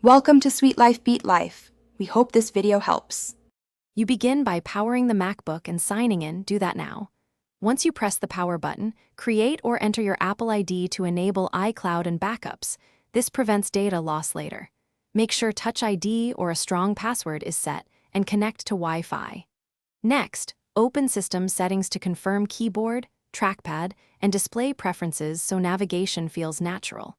Welcome to Sweet Life Beat Life. We hope this video helps. You begin by powering the Macbook and signing in. Do that now. Once you press the power button, create or enter your Apple ID to enable iCloud and backups. This prevents data loss later. Make sure Touch ID or a strong password is set and connect to Wi-Fi. Next, open System Settings to confirm keyboard, trackpad, and display preferences so navigation feels natural.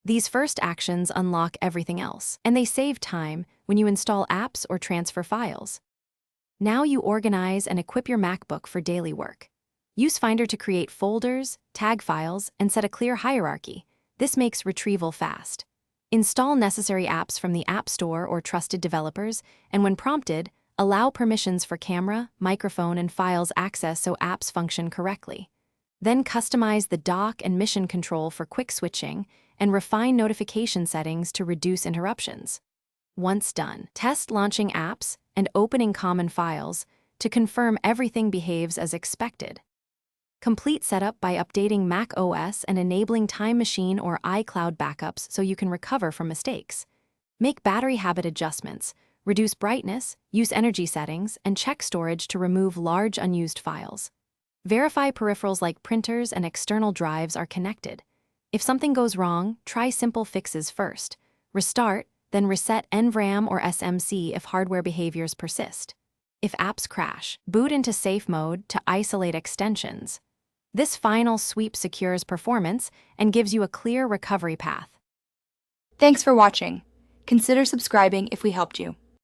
These first actions unlock everything else, and they save time when you install apps or transfer files. Now you organize and equip your MacBook for daily work. Use Finder to create folders, tag files, and set a clear hierarchy. This makes retrieval fast. Install necessary apps from the App Store or trusted developers, and when prompted, allow permissions for camera, microphone, and files access so apps function correctly. Then customize the dock and mission control for quick switching, and refine notification settings to reduce interruptions. Once done, test launching apps and opening common files to confirm everything behaves as expected. Complete setup by updating Mac OS and enabling Time Machine or iCloud backups so you can recover from mistakes. Make battery habit adjustments, reduce brightness, use energy settings, and check storage to remove large unused files. Verify peripherals like printers and external drives are connected. If something goes wrong, try simple fixes first. Restart, then reset NVRAM or SMC if hardware behaviors persist. If apps crash, boot into safe mode to isolate extensions. This final sweep secures performance and gives you a clear recovery path. Thanks for watching. Consider subscribing if we helped you.